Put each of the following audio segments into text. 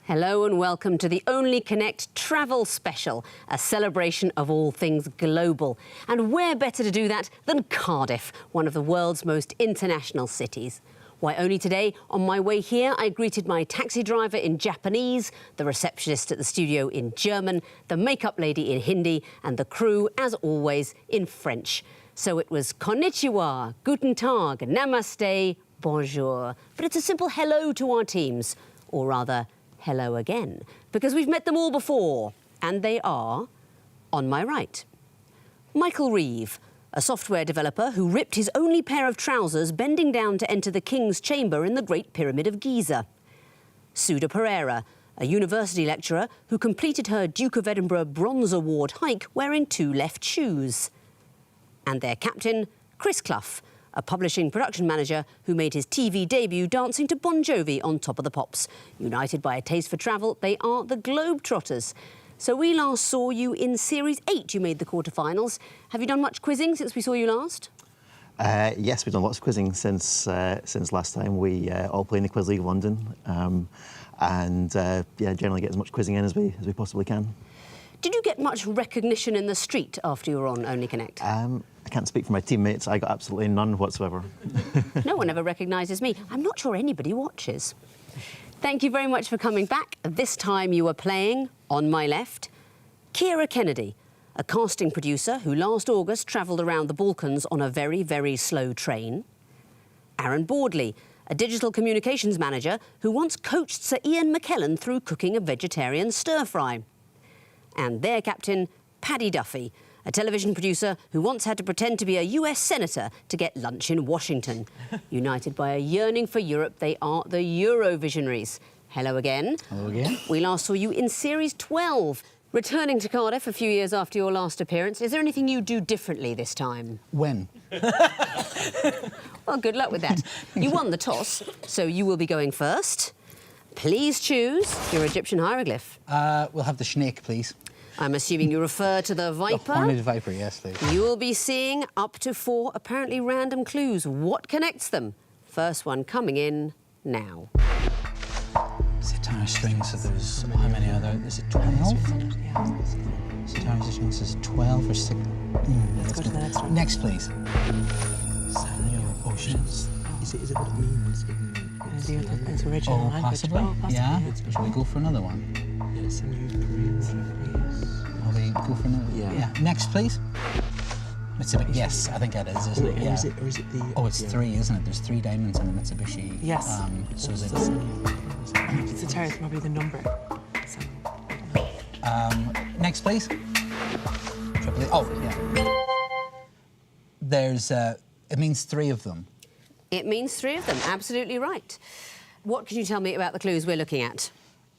Hello and welcome to the Only Connect Travel Special, a celebration of all things global. And where better to do that than Cardiff, one of the world's most international cities. Why, only today, on my way here, I greeted my taxi driver in Japanese, the receptionist at the studio in German, the makeup lady in Hindi, and the crew, as always, in French. So it was konnichiwa, guten tag, namaste, bonjour. But it's a simple hello to our teams, or rather, hello again, because we've met them all before, and they are on my right. Michael Reeve, a software developer who ripped his only pair of trousers bending down to enter the King's Chamber in the Great Pyramid of Giza. Suda Pereira, a university lecturer who completed her Duke of Edinburgh Bronze Award hike wearing 2 left shoes. And their captain, Chris Clough, a publishing production manager who made his TV debut dancing to Bon Jovi on Top of the Pops. United by a taste for travel, they are the Globetrotters. So we last saw you in Series 8. You made the quarterfinals. Have you done much quizzing since we saw you last? Yes, we've done lots of quizzing since last time. We all play in the Quiz League of London, yeah, generally get as much quizzing in as we possibly can. Did you get much recognition in the street after you were on Only Connect? I can't speak for my teammates. I got absolutely none whatsoever. No one ever recognises me. I'm not sure anybody watches. Thank you very much for coming back. This time you were playing, on my left, Keira Kennedy, a casting producer who last August travelled around the Balkans on a very, very slow train. Aaron Boardley, a digital communications manager who once coached Sir Ian McKellen through cooking a vegetarian stir-fry. And their captain, Paddy Duffy, a television producer who once had to pretend to be a US senator to get lunch in Washington. United by a yearning for Europe, they are the Eurovisionaries. Hello again. Hello again. We last saw you in Series 12. Returning to Cardiff a few years after your last appearance, is there anything you do differently this time? When? Well, good luck with that. You won the toss, so you will be going first. Please choose your Egyptian hieroglyph. We'll have the snake, please. I'm assuming you refer to the viper? The Horned Vi-peru, yes, please. You will be seeing up to 4 apparently random clues. What connects them? First one coming in now. Sitar strings, so there's how many are there? Is it 12? Yeah. Sitar strings is 12 or 6. Let's go to the next one. Next, please. Oceans. Is it what it means? It's original language. Possibly. Yeah. Shall we go for another one? Yes, and you Korean. Shall we go for another? Yeah. Next, please. Mitsubishi. Yes, I think that is, isn't it? Yeah. Or is it the... Oh, it's 3, isn't it? There's 3 diamonds on the Mitsubishi. Yes. So is it... It's a terrace, probably the number. Next, please. Triple A. Oh, yeah. There's... it means 3 of them. It means 3 of them, absolutely right. What can you tell me about the clues we're looking at?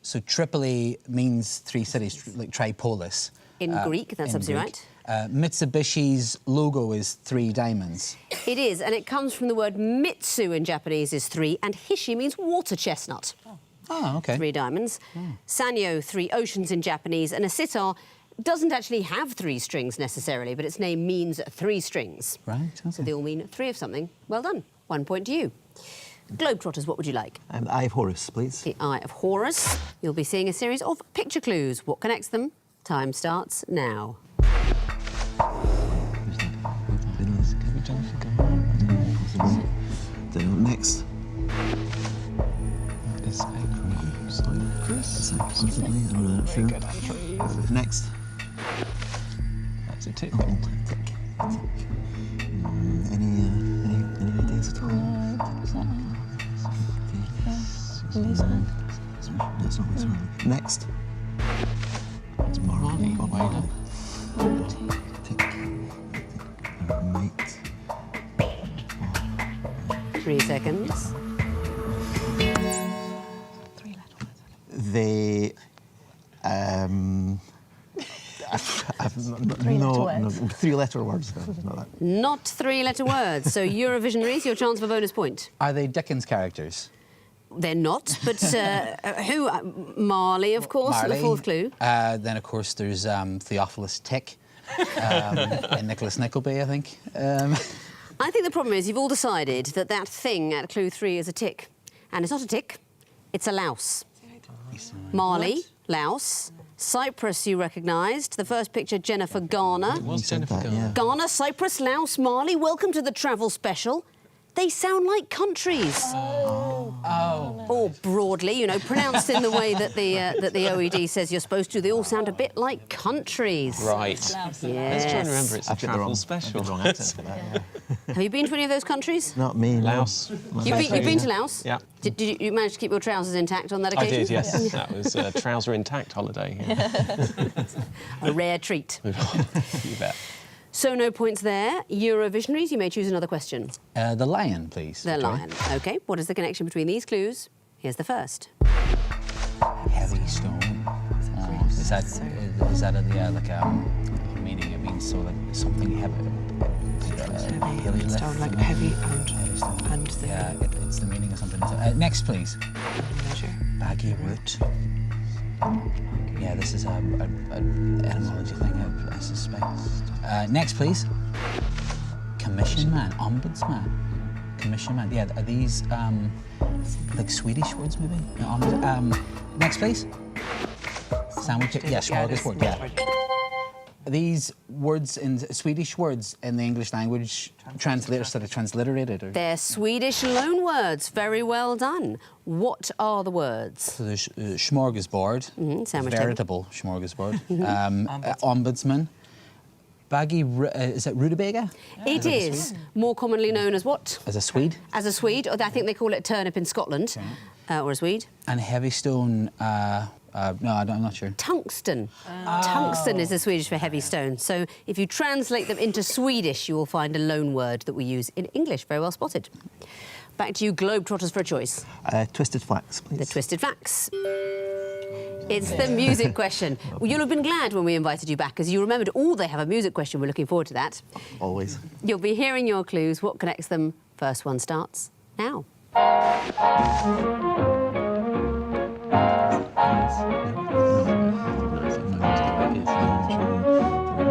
So Tripoli means 3 cities, like Tripolis. In Greek, that's absolutely right. Mitsubishi's logo is 3 diamonds. It is, and it comes from the word mitsu in Japanese is 3, and hishi means water chestnut. Oh, OK. 3 diamonds. Sanyo, 3 oceans in Japanese, and a sitar doesn't actually have 3 strings necessarily, but its name means 3 strings. Right, okay. So they all mean 3 of something. Well done. 1 point to you. Globetrotters, what would you like? Eye of Horus, please. The Eye of Horus. You'll be seeing a series of picture clues. What connects them? Time starts now. Next. It's Cyprus. Next. That's a tick. Tick. Any ideas at all? Next. It's Mali. Mate. 3 seconds. 3 letter words. They... No, 3-letter words. Not that. Not 3-letter words. So Eurovisionaries, your chance for bonus point. Are they Dickens characters? They're not, but who? Marley, of course, Marley. the 4th clue. Then, of course, there's Theophilus Tick and Nicholas Nickleby, I think. I think the problem is you've all decided that that thing at clue 3 is a tick. And it's not a tick, it's a louse. Mali, Laos. Cyprus you recognised. The first picture, Jennifer Garner. It was Jennifer that, Garner. yeah. Ghana, Cyprus, Laos, Mali. Welcome to the travel special. They sound like countries. Or broadly, you know, pronounced in the way that the OED says you're supposed to. They all sound a bit like countries. Right. Yes. Let's try and remember it's a I've got the travel wrong, special. I've got the wrong accent for that. Yeah. Have you been to any of those countries? Not me. no. Laos. You've been to Laos? Yeah. Did you manage to keep your trousers intact on that I occasion? did, yes. That was a trouser intact holiday. Yeah. A rare treat. You bet. So no points there. Eurovisionaries, you may choose another question. The lion, please. The Victoria. lion. OK, what is the connection between these clues? Here's the first. Heavy stone. Oh, is that like meaning? It means so like something heavy. Heavy lift. Stone, like heavy stone. and the Yeah, it's the meaning of something. Next, please. measure. Baggy root. Yeah, this is an etymology thing, I suspect. Next, please. Commission man, ombudsman. Commission man. Yeah, are these like Swedish words maybe? No, next, please. Sandwich. Yeah, smorgasbord. Yeah. These words in Swedish words in the English language transliterated? Or? They're Swedish loanwords. Very well done. What are the words? So there's smorgasbord, sandwich veritable smorgasbord, ombudsman, baggy, is it rutabaga? It is more commonly known as what? As a Swede. As a Swede. Or I think they call it turnip in Scotland. Or a Swede. And heavy stone, no, I'm not sure. Tungsten. Tungsten is the Swedish for heavy stone. So if you translate them into Swedish, you will find a loan word that we use in English. Very well spotted. Back to you, Globetrotters, for a choice. Twisted facts, please. The twisted facts. It's the music question. Well, you'll have been glad when we invited you back, because you remembered, they have a music question. We're looking forward to that. Always. You'll be hearing your clues. What connects them? First one starts now.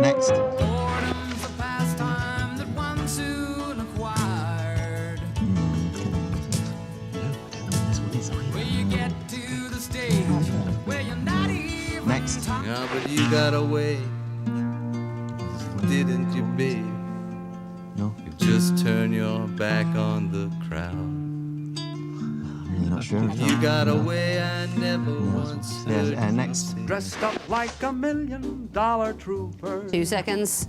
Next. Next. Yeah, but you got away, didn't you, babe? No, You just turn your back on the crowd. really not sure. You got away, I never once heard you next. say. Dressed up like $1 million trooper. 2 seconds.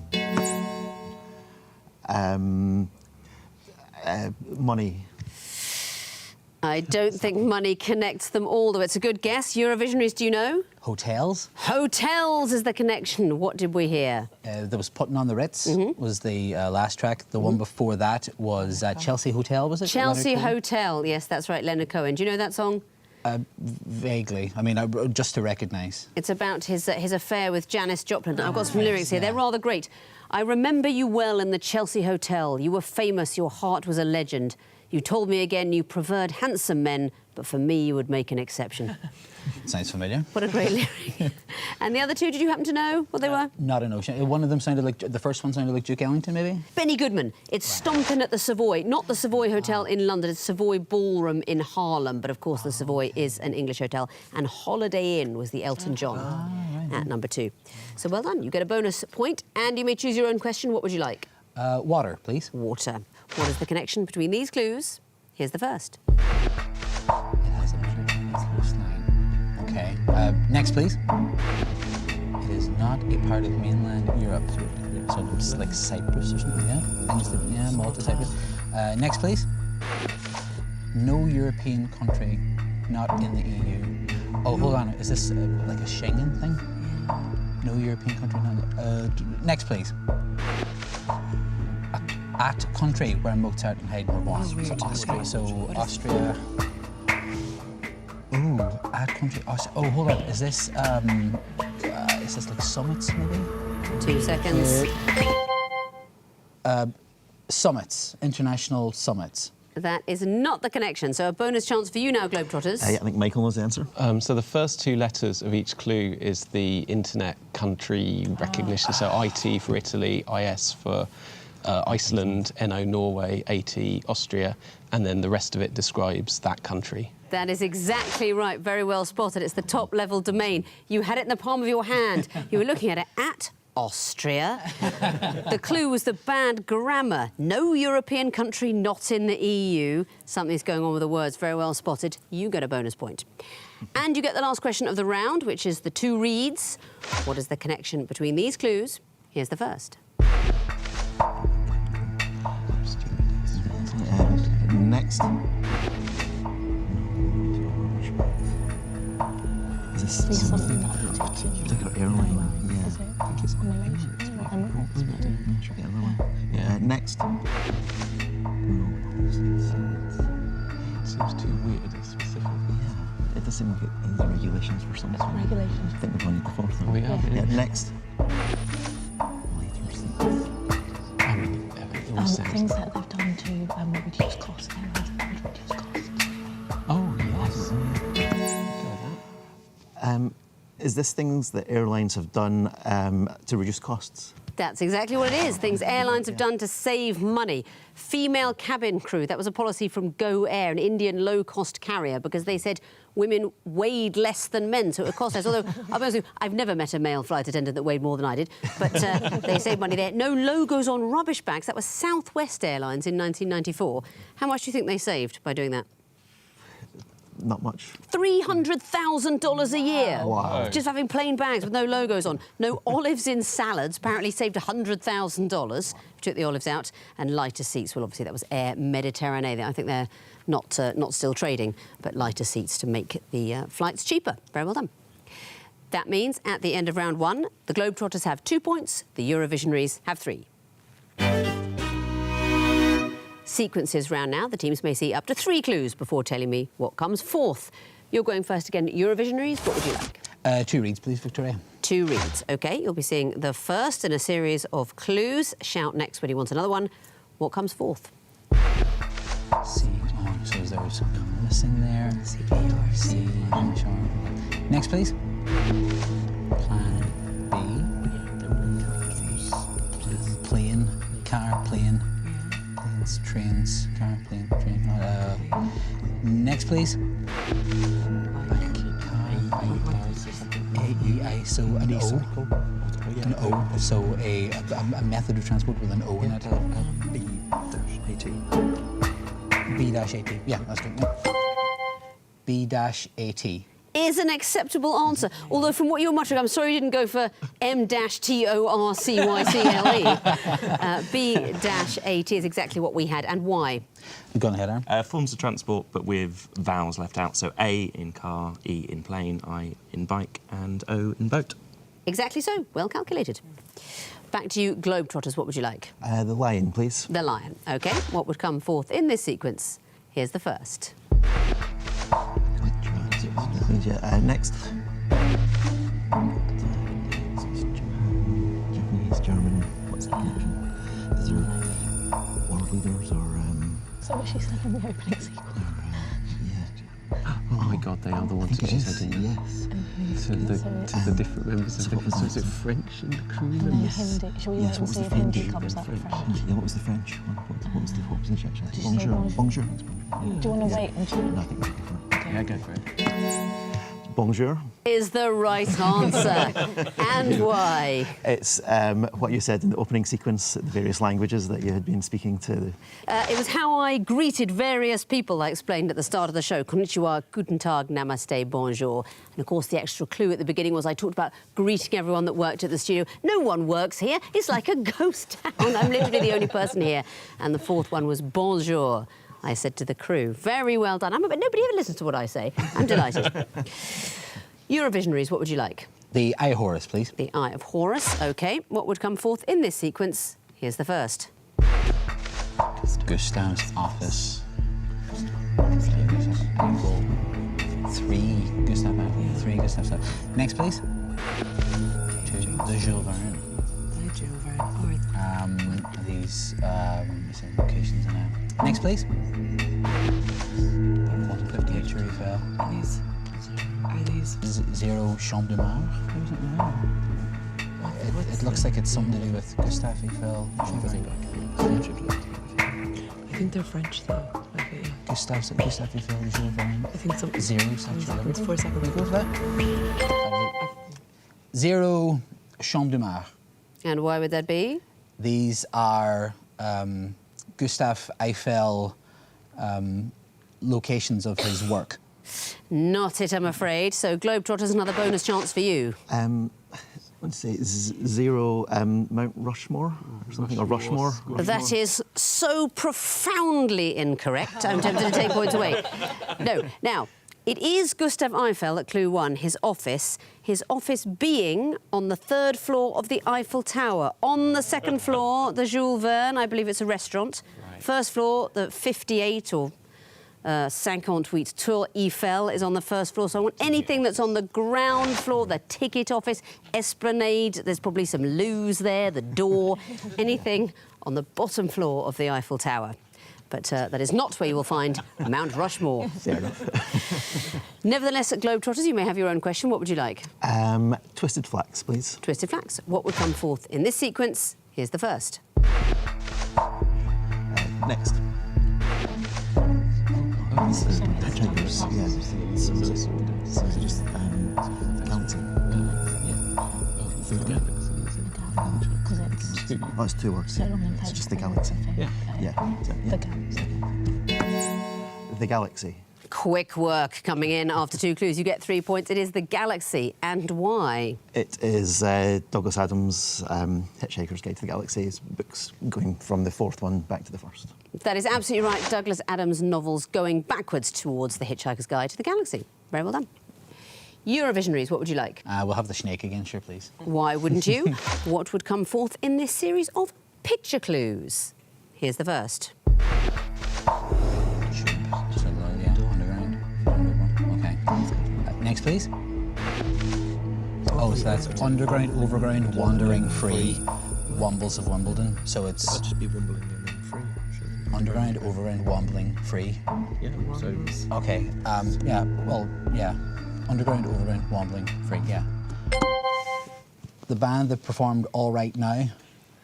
Money. I don't think money connects them all, though it's a good guess. Eurovisionaries, do you know? Hotels. Hotels is the connection. What did we hear? There was Putting on the Ritz, was the last track. The one before that was Chelsea Hotel, was it? Chelsea Leonard Cohen? Hotel. Yes, that's right, Leonard Cohen. Do you know that song? Vaguely. I mean, just to recognise. It's about his affair with Janis Joplin. I've got some lyrics here. They're rather great. I remember you well in the Chelsea Hotel. You were famous. Your heart was a legend. You told me again you preferred handsome men, but for me you would make an exception. Sounds familiar. What a great lyric. And the other two, did you happen to know what they were? Not an ocean. One of them sounded like, the first one sounded like Duke Ellington, maybe? Benny Goodman. It's Stompin' at the Savoy. Not the Savoy Hotel in London, it's Savoy Ballroom in Harlem. But of course the Savoy is an English hotel. And Holiday Inn was the Elton John at number 2. So well done. You get a bonus point and you may choose your own question. What would you like? Water, please. Water. What is the connection between these clues? Here's the first. It has a Mediterranean coastline. Okay. Next, please. It is not a part of mainland Europe. So it's like Cyprus or something, yeah? Malta, Cyprus. Next, please. No European country not in the EU. Oh, hold on. Is this like a Schengen thing? No European country not... next, please. At country where Mozart and Haydn were born. So Austria. So Austria. Ooh, at country. Austria. Oh, hold on. Is this like summits maybe? 2 seconds. Summits, international summits. That is not the connection. So a bonus chance for you now, Globetrotters. I think Michael knows the answer. So the first 2 letters of each clue is the internet country recognition. So IT for Italy, IS for Iceland, NO Norway, AT Austria, and then the rest of it describes that country. That is exactly right. Very well spotted. It's the top-level domain. You had it in the palm of your hand. You were looking at it at Austria. The clue was the bad grammar. No European country not in the EU. Something's going on with the words. Very well spotted. You get a bonus point. And you get the last question of the round, which is the two reeds. What is the connection between these clues? Here's the first. Next. Is this something particular airline? Yeah. I think it's next. Seems too weird and specific. Yeah. It does seem like the regulations for some. Regulations. I think we've only the fourth one. We have, yeah. Next. Things that they've done to reduce costs. Reduce costs. Oh, yes. Is this things that airlines have done to reduce costs? That's exactly what it is. Things airlines have done to save money. Female cabin crew, that was a policy from Go Air, an Indian low-cost carrier, because they said women weighed less than men, so it would cost less. Although, I've never met a male flight attendant that weighed more than I did, but they saved money there. No logos on rubbish bags. That was Southwest Airlines in 1994. How much do you think they saved by doing that? Not much. $300,000 a year. Wow. Just having plain bags with no logos on. No olives in salads, apparently saved $100,000. Took the olives out. And lighter seats, well, obviously that was Air Mediterranean. I think they're not still trading, but lighter seats to make the flights cheaper. Very well done. That means at the end of round one, the Globetrotters have 2 points, the Eurovisionaries have 3. Sequences round now. The teams may see up to 3 clues before telling me what comes fourth. You're going first again, Eurovisionaries. What would you like? 2 reeds, please, Victoria. 2 reeds. OK, you'll be seeing the first in a series of clues. Shout next when you want another one. What comes fourth? C. Oh, so there's some missing there. CPR. C. Sure. Next, please. Plan B. Plane. Car. Plane. Planes. Trains. Car. Plane. Train. Next, please. A-E-I. So an O. An O. So a method of transport with an O in it. B-A-T. B-A-T. Yeah, that's good. B-A-T. Is an acceptable answer. Although from what you're muttering, I'm sorry you didn't go for M-T-O-R-C-Y-C-L-E. B-A-T is exactly what we had. And why? Go on ahead, Aaron. Forms of transport, but with vowels left out. So A in car, E in plane, I in bike, and O in boat. Exactly so. Well calculated. Back to you, Globetrotters. What would you like? The lion, please. The lion. OK. What would come forth in this sequence? Here's the first. Next. Japanese, German. What's that? Is there world leaders or? Is that what she said in the opening sequence? Oh my God, they are the ones that she said, didn't you? Yes. To the different members of the crew. So is it French and the crew members? Hindi. Shall we Yes, wait and see if Hindi comes up? Yeah, what was the French one? What was the French actually? Did you say Bonjour. bonjour? Bonjour. Do you want to wait until... No, I think we'll go for it. Yeah, go for it. Bonjour. Is the right answer. And why? It's what you said in the opening sequence, the various languages that you had been speaking to. It was how I greeted various people, I explained at the start of the show. Konnichiwa, guten tag, namaste, bonjour. And of course, the extra clue at the beginning was I talked about greeting everyone that worked at the studio. No one works here. It's like a ghost town. I'm literally the only person here. And the fourth one was bonjour, I said to the crew. Very well done. But nobody ever listens to what I say. I'm delighted. Eurovisionaries, what would you like? The Eye of Horus, please. The Eye of Horus, OK. What would come forth in this sequence? Here's the first. Gustav's office. 3 Gustav. 3 Gustav's office. Next, please. 2. The Jules Verne. These locations are now. Next, please. 150 Tour Eiffel. Are these... 0 Champ de Mars. It looks like it's something to do with Gustave Eiffel. I think they're French though. Okay. Gustave Eiffel, Jules Verne. I think some. Zero, Central. It's 4 seconds. We go for that? Zero, Chambre de Mars. And why would that be? These are Gustave Eiffel locations of his work. Not it, I'm afraid. So Globetrotters, another bonus chance for you. Let's say zero Mount Rushmore or something, or Rushmore. That is so profoundly incorrect. I'm tempted to take points away. No. Now, it is Gustave Eiffel at clue 1, his office being on the 3rd floor of the Eiffel Tower. On the 2nd floor, the Jules Verne, I believe it's a restaurant. Right. 1st floor, the 58 or 58 Tour Eiffel is on the 1st floor. So I want anything that's on the ground floor, the ticket office, Esplanade, there's probably some loos there, the door, anything on the bottom floor of the Eiffel Tower. But that is not where you will find Mount Rushmore. Fair enough. Nevertheless, at Globetrotters, you may have your own question. What would you like? Twisted Flax, please. Twisted Flax. What would come forth in this sequence? Here's the first. Next. Hitchhikers, yeah. So just galaxy. Oh, it's 2 words. It's just the galaxy. Yeah. The galaxy. The galaxy. Quick work coming in after 2 clues. You get 3 points. It is the galaxy. And why? It is Douglas Adams' Hitchhiker's Guide to the Galaxy. His books going from the 4th one back to the 1st. That is absolutely right. Douglas Adams' novels going backwards towards the Hitchhiker's Guide to the Galaxy. Very well done. Eurovisionaries, what would you like? We'll have the snake again, sure, please. Why wouldn't you? What would come forth in this series of picture clues? Here's the first. Okay. Next, please. Oh, so that's underground, overground, wandering, free, Wombles of Wimbledon. So it's That'd just be Wimbledon and then free. Sure. underground, overground, wombling, free. Yeah, so Okay. Yeah. Well, yeah. Underground, overground, wombling, free. Yeah. The band that performed All Right Now.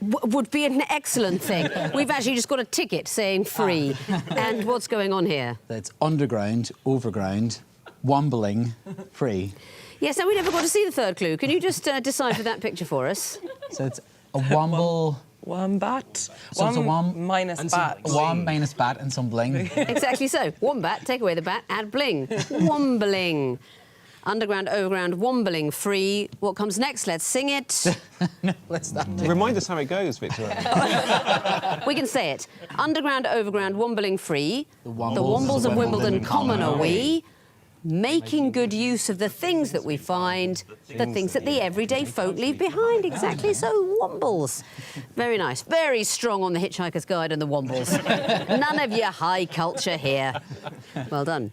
Would be an excellent thing. We've actually just got a ticket saying free. And what's going on here? That's underground, overground, wombling, free. Yes, now we never got to see the 3rd clue. Can you just decipher that picture for us? So it's a womble. Wombat. So it's a wom minus bat. A wom minus bat and some bling. Exactly so. Wombat, take away the bat, add bling. Wombling. Underground, overground, wombling, free. What comes next? Let's sing it. No, let's not. Remind us how it goes, Victoria. We can say it. Underground, overground, wombling, free. The Wombles of Wimbledon common are we. Making good use of the things that we find, the things that the everyday folk leave behind. Exactly so, Wombles. Very nice. Very strong on the Hitchhiker's Guide and the Wombles. None of your high culture here. Well done.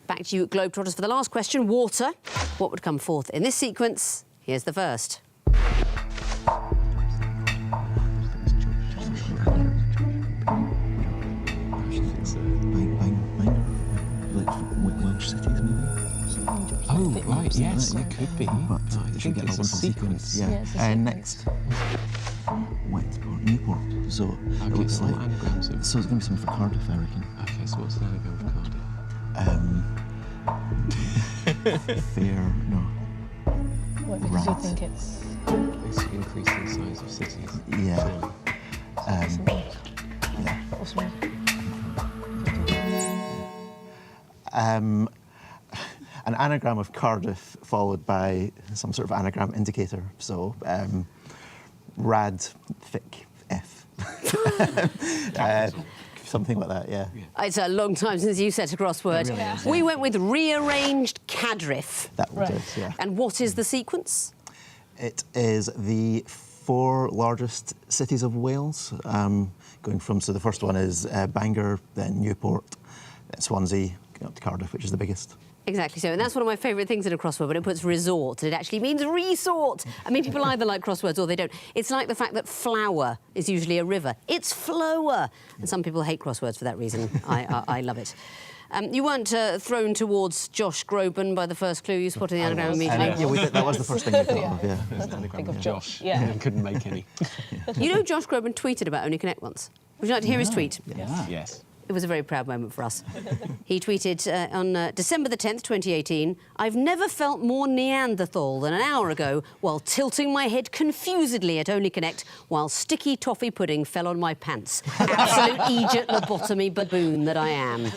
Back to you, Globetrotters, for the last question. Water. What would come forth in this sequence? Here's the first. Welsh cities, maybe? Oh, right, yes, it could be. But it should get a one sequence. Yeah. Next. Westport, Newport. So it looks like. So it's going to be something for Cardiff, I reckon. Okay, so what's the anagram of Cardiff? Fair, no. What makes you think it's... It's increasing size of cities. Yeah. An anagram of Cardiff followed by some sort of anagram indicator. So, rad, thick, F. Something like that, yeah. It's a long time since you said a crossword. Really is, We went with rearranged Cadriff. That would do, yeah. And what is the sequence? It is the 4 largest cities of Wales, going from, so the first one is Bangor, then Newport, then Swansea, going up to Cardiff, which is the biggest. Exactly so, and that's one of my favourite things in a crossword, when it puts resort, and it actually means resort. I mean, people either like crosswords or they don't. It's like the fact that flower is usually a river. It's flower. And some people hate crosswords for that reason. I love it. You weren't thrown towards Josh Groban by the first clue you spotted in the anagram meeting. Yeah, that was the first thing we thought of, yeah. Think of Josh. Yeah. Couldn't make any. You know Josh Groban tweeted about Only Connect once. Would you like to hear his tweet? Yes. It was a very proud moment for us. He tweeted on December the 10th, 2018, "I've never felt more Neanderthal than an hour ago while tilting my head confusedly at Only Connect while sticky toffee pudding fell on my pants. Absolute Egypt lobotomy baboon that I am."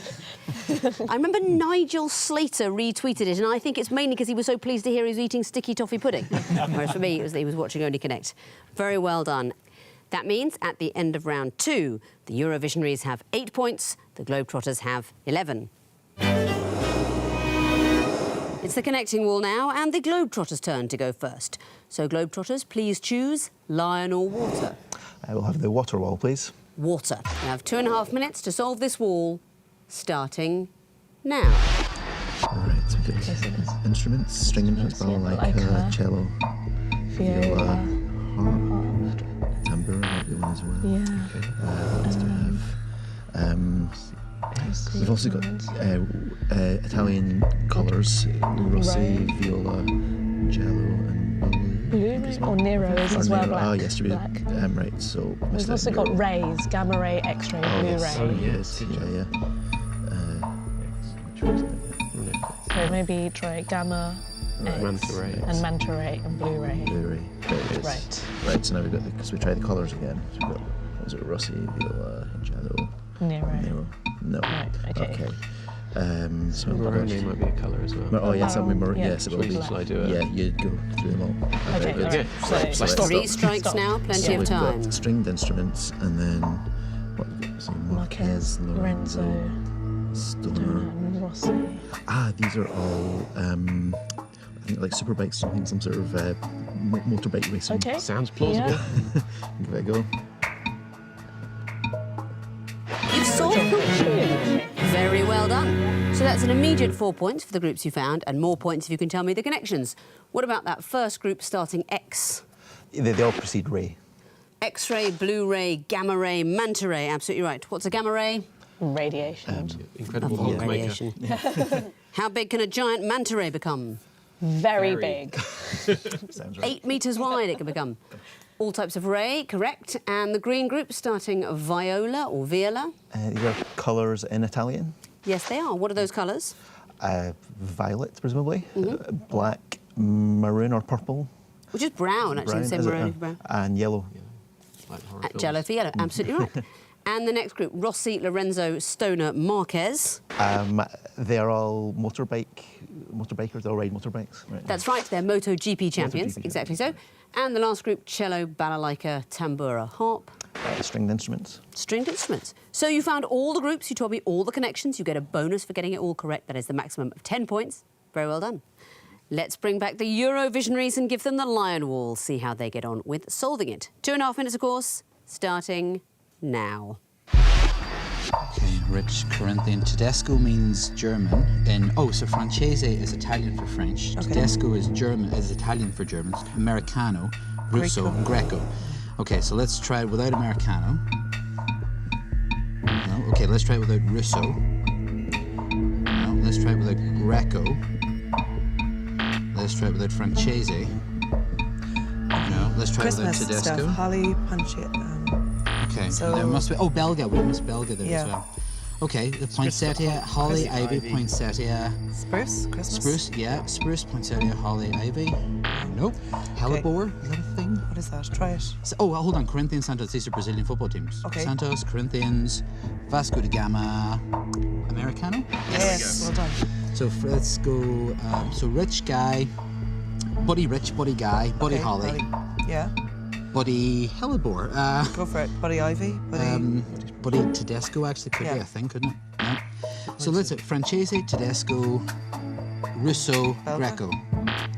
I remember Nigel Slater retweeted it, and I think it's mainly because he was so pleased to hear he was eating sticky toffee pudding. Whereas for me, it was that he was watching Only Connect. Very well done. That means at the end of round 2, the Eurovisionaries have 8 points, the Globetrotters have 11. It's the connecting wall now, and the Globetrotters' turn to go first. So, Globetrotters, please choose lion or water. We'll have the water wall, please. Water. You have 2.5 minutes to solve this wall, starting now. Right, so we've got instruments, string instruments, balalaika, cello, viola, harp, tambura might be one as well. Yeah. Okay. What else do we have? We've also got Italian colours, rossi, viola, cello and Blue or Nero is as well black. Oh, yes, black. Right, so... We've also got rays, gamma ray, X-ray, blue ray. Oh, yes, yeah. So maybe try gamma, X, Manta ray. and manta ray and blue ray. Blue ray. There it is. Right, so now we've got because we try the colours again. So we've got, what was it, rossi, viola, cello, Nero. No. Right, okay. So Maroni might be a colour as well. Oh, yes, and maroon. Yeah. Yes, it will be. Shall I do it? Yeah, you go through them all. Okay, Very good. all right. So Let's stop. stop. 3 strikes now, plenty So of we've time. got stringed instruments, and then what? So Marquez, Lorenzo, Stoner. and Rossi. These are all. I think like super bikes, something, some sort of motorbike racing. Okay. Sounds plausible. Yeah. Give it a go. You've solved them. Very well done. So that's an immediate 4 points for the groups you found, and more points if you can tell me the connections. What about that first group starting X? They all precede ray. X-ray, blue ray, gamma ray, manta ray. Absolutely right. What's a gamma ray? Radiation. Incredible Lovely Hulk maker. radiation. How big can a giant manta ray become? Very big. Sounds right. 8 metres wide it can become. All types of ray, correct. And the green group starting viola or viola. These are colours in Italian. Yes, they are. What are those colours? Violet, presumably. Black, maroon or purple. Which is brown, actually. The same is it? maroon is brown. And yellow. Like horror films. Jello for yellow, absolutely right. And the next group, Rossi, Lorenzo, Stoner, Marquez. They're all motorbikers. They all ride motorbikes. Right. That's right, they're MotoGP champions, MotoGP exactly so. And the last group, cello, balalaika, tambura, harp. Stringed instruments. Stringed instruments. So you found all the groups, you told me all the connections, you get a bonus for getting it all correct. That is the maximum of 10 points. Very well done. Let's bring back the Eurovisionaries and give them the lion wall, see how they get on with solving it. 2.5 minutes, of course, starting now. Okay, rich Corinthian. Tedesco means German. So Francese is Italian for French. Tedesco is Italian for German. Americano, Russo, Greco. Okay, so let's try it without Americano. No, okay, let's try it without Russo. No, let's try it without Greco. Let's try it without Francese. No, let's try it without Christmas Tedesco. stuff, holly, punch it. Okay, So- there must be. Oh, Belga. We missed Belga there Yeah. as well. Okay, the poinsettia, holly, ivy, poinsettia, Spruce, Christmas. spruce. Yeah, spruce, poinsettia, holly, ivy. Nope. Hellebore. Is that a thing? What is that? Try it. Well, hold on. Corinthians, Santos. These are Brazilian football teams. Okay. Santos, Corinthians, Vasco da Gama, Americano. Yes, well done. So let's go. So rich guy, buddy rich, buddy guy, buddy Okay, holly, Yeah, buddy hellebore. go for it. Buddy Ivy, buddy. Buddy Tedesco actually could be Yeah. a thing, couldn't it? No. So let's say Francese, Tedesco, Russo, Belga. Greco.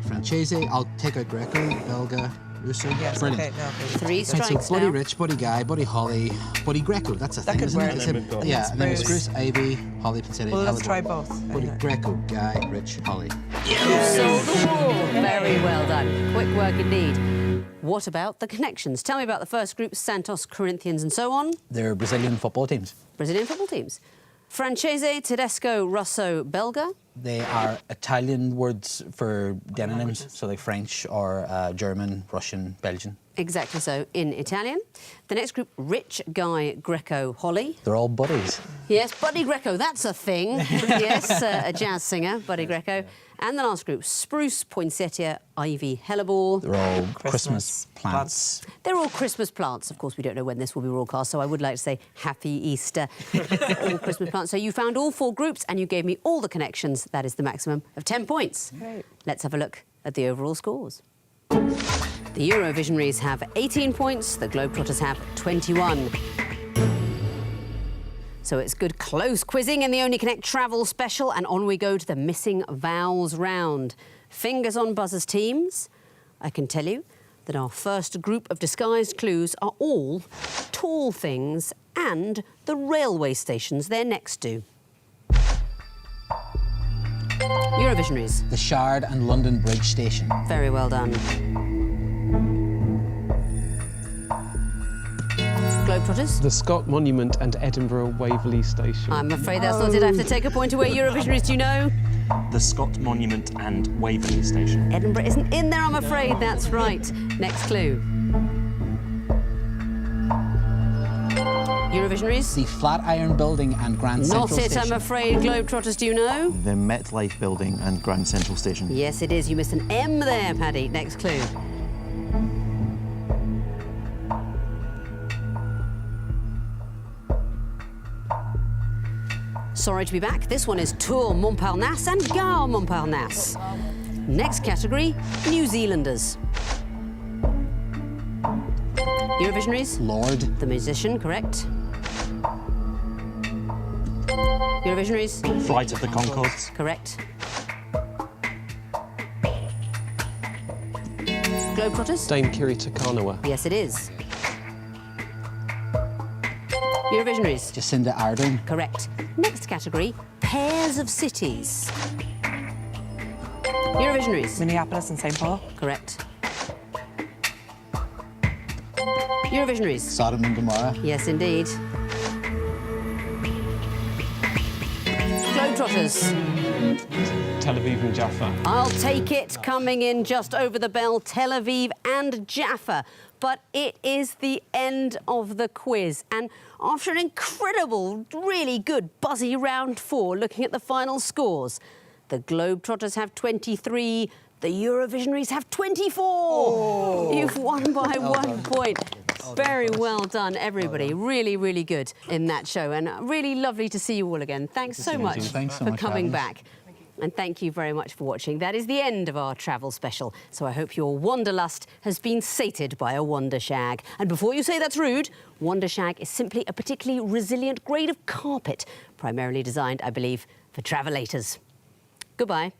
Francese, I'll take out Greco, Belga, Russo. Yes, Brilliant. okay, no, okay. 3 Right, strikes so Buddy now. Rich, Buddy Guy, Buddy Holly, Buddy Greco. That's a That thing, could isn't work. it? And It's then a- we've got yeah, and then Spruce. Spruce, Ivy, Holly, Pensilia, Well, let's Hellebore. try both. Buddy anyway. Greco, Guy, Rich, Holly. You sold the wall. Very well done. Quick work indeed. What about the connections? Tell me about the first group, Santos, Corinthians and so on. They're Brazilian football teams. Brazilian football teams. Francese, Tedesco, Rosso, Belga. They are Italian words for denonyms, so like French or German, Russian, Belgian. Exactly so, in Italian. The next group, Rich, Guy, Greco, Holly. They're all buddies. Yes, Buddy Greco, that's a thing. Yes, a jazz singer, Buddy Greco. And the last group, Spruce, Poinsettia, Ivy, Hellebore. They're all Christmas Christmas plants. They're all Christmas plants. Of course, we don't know when this will be broadcast, so I would like to say Happy Easter. All Christmas plants. So you found all 4 groups and you gave me all the connections. That is the maximum of 10 points. Great. Let's have a look at the overall scores. The Eurovisionaries have 18 points, the Globetrotters have 21. So it's good close quizzing in the Only Connect Travel Special, and on we go to the Missing Vowels round. Fingers on buzzers, teams. I can tell you that our first group of disguised clues are all tall things and the railway stations they're next to. Eurovisionaries. The Shard and London Bridge Station. Very well done. Globetrotters. The Scott Monument and Edinburgh Waverley Station. I'm afraid that's not it. I have to take a point away. Eurovisionaries, do you know? The Scott Monument and Waverley Station. Edinburgh isn't in there, I'm afraid. That's right. Next clue. Eurovisionaries. The Flatiron Building and Grand Not Central it, Station. I'm afraid. Globetrotters, do you know? The MetLife Building and Grand Central Station. Yes, it is. You missed an M there, Paddy. Next clue. Sorry to be back. This one is Tour Montparnasse and Gare Montparnasse. Next category, New Zealanders. Eurovisionaries. Lord. The musician, correct. Eurovisionaries. Flight of the Conchords. Correct. Globetrotters. Dame Kiri Takanawa. Yes, it is. Eurovisionaries. Jacinda Ardern. Correct. Next category, pairs of cities. Eurovisionaries. Minneapolis and St. Paul. Correct. Eurovisionaries. Sodom and Gomorrah. Yes, indeed. Globetrotters. Tel Aviv and Jaffa. I'll take it, coming in just over the bell, Tel Aviv and Jaffa. But it is the end of the quiz. And after an incredible, really good, buzzy round 4, looking at the final scores, the Globetrotters have 23, the Eurovisionaries have 24. Oh. You've won by 1 point. Very well done, everybody. Really, really good in that show. And really lovely to see you all again. Thanks so much Thanks so for much for coming having us. back. And thank you very much for watching. That is the end of our travel special. So I hope your wanderlust has been sated by a Wonder Shag. And before you say that's rude, Wonder Shag is simply a particularly resilient grade of carpet, primarily designed, I believe, for travelators. Goodbye.